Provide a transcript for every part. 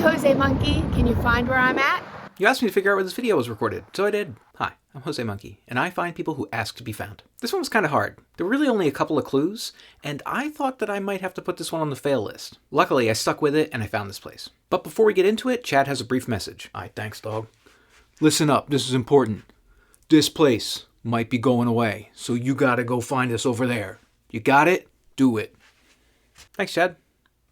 Jose Monkey, can you find where I'm at? You asked me to figure out where this video was recorded, so I did. Hi, I'm Jose Monkey, and I find people who ask to be found. This one was kind of hard. There were really only a couple of clues, and I thought that I might have to put this one on the fail list. Luckily, I stuck with it, and I found this place. But before we get into it, Chad has a brief message. Alright, thanks, dog. Listen up, this is important. This place might be going away, so you gotta go find us over there. You got it? Do it. Thanks, Chad.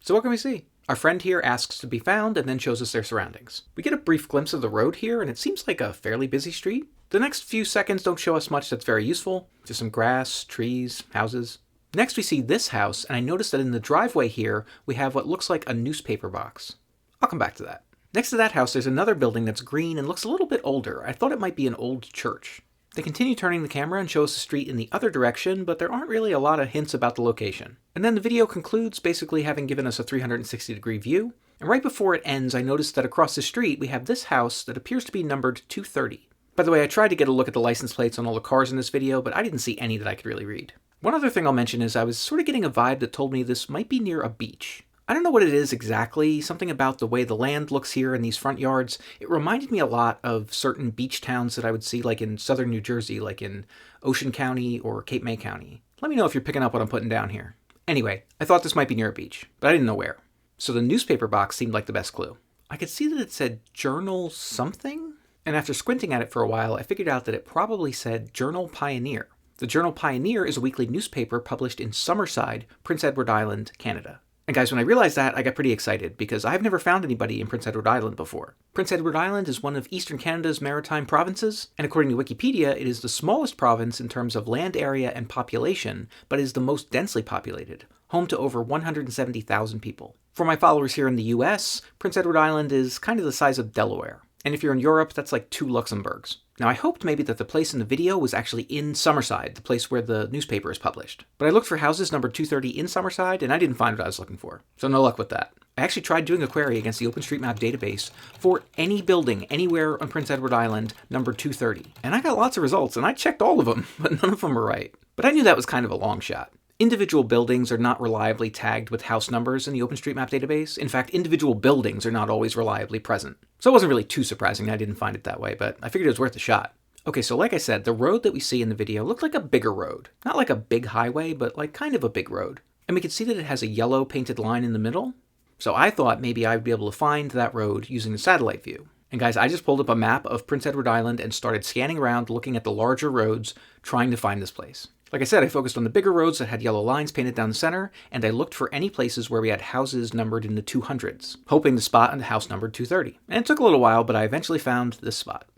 So what can we see? Our friend here asks to be found and then shows us their surroundings. We get a brief glimpse of the road here, and it seems like a fairly busy street. The next few seconds don't show us much that's very useful. Just some grass, trees, houses. Next we see this house, and I notice that in the driveway here, we have what looks like a newspaper box. I'll come back to that. Next to that house, there's another building that's green and looks a little bit older. I thought it might be an old church. They continue turning the camera and show us the street in the other direction, but there aren't really a lot of hints about the location. And then the video concludes basically having given us a 360-degree view. And right before it ends, I noticed that across the street we have this house that appears to be numbered 230. By the way, I tried to get a look at the license plates on all the cars in this video, but I didn't see any that I could really read. One other thing I'll mention is I was sort of getting a vibe that told me this might be near a beach. I don't know what it is exactly, something about the way the land looks here in these front yards. It reminded me a lot of certain beach towns that I would see like in southern New Jersey, like in Ocean County or Cape May County. Let me know if you're picking up what I'm putting down here. Anyway, I thought this might be near a beach, but I didn't know where. So the newspaper box seemed like the best clue. I could see that it said Journal something, and after squinting at it for a while, I figured out that it probably said Journal Pioneer. The Journal Pioneer is a weekly newspaper published in Summerside, Prince Edward Island, Canada. And guys, when I realized that, I got pretty excited because I've never found anybody in Prince Edward Island before. Prince Edward Island is one of eastern Canada's maritime provinces, and according to Wikipedia, it is the smallest province in terms of land area and population, but is the most densely populated, home to over 170,000 people. For my followers here in the US, Prince Edward Island is kind of the size of Delaware. And if you're in Europe, that's like 2 Luxembourgs. Now, I hoped maybe that the place in the video was actually in Summerside, the place where the newspaper is published. But I looked for houses numbered 230 in Summerside, and I didn't find what I was looking for. So no luck with that. I actually tried doing a query against the OpenStreetMap database for any building anywhere on Prince Edward Island numbered 230. And I got lots of results, and I checked all of them, but none of them were right. But I knew that was kind of a long shot. Individual buildings are not reliably tagged with house numbers in the OpenStreetMap database. In fact, individual buildings are not always reliably present. So it wasn't really too surprising I didn't find it that way, but I figured it was worth a shot. Okay, so like I said, the road that we see in the video looked like a bigger road. Not like a big highway, but like kind of a big road. And we could see that it has a yellow painted line in the middle. So I thought maybe I'd be able to find that road using the satellite view. And guys, I just pulled up a map of Prince Edward Island and started scanning around looking at the larger roads, trying to find this place. Like I said, I focused on the bigger roads that had yellow lines painted down the center, and I looked for any places where we had houses numbered in the 200s, hoping to spot a house numbered 230. And it took a little while, but I eventually found this spot.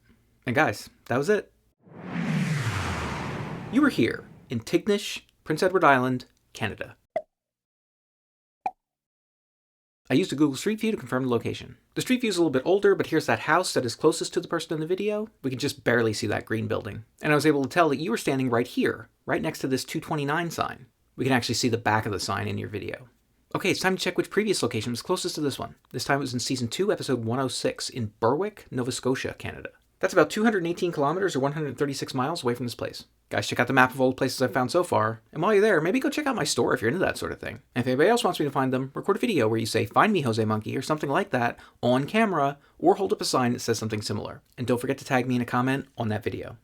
And guys, that was it. You were here in Tignish, Prince Edward Island, Canada. I used a Google Street View to confirm the location. The Street View is a little bit older, but here's that house that is closest to the person in the video. We can just barely see that green building. And I was able to tell that you were standing right here, right next to this 229 sign. We can actually see the back of the sign in your video. Okay, it's time to check which previous location was closest to this one. This time it was in Season 2, Episode 106 in Berwick, Nova Scotia, Canada. That's about 218 kilometers or 136 miles away from this place. Guys, check out the map of all the places I've found so far. And while you're there, maybe go check out my store if you're into that sort of thing. And if anybody else wants me to find them, record a video where you say, "Find me, Jose Monkey," or something like that on camera, or hold up a sign that says something similar. And don't forget to tag me in a comment on that video.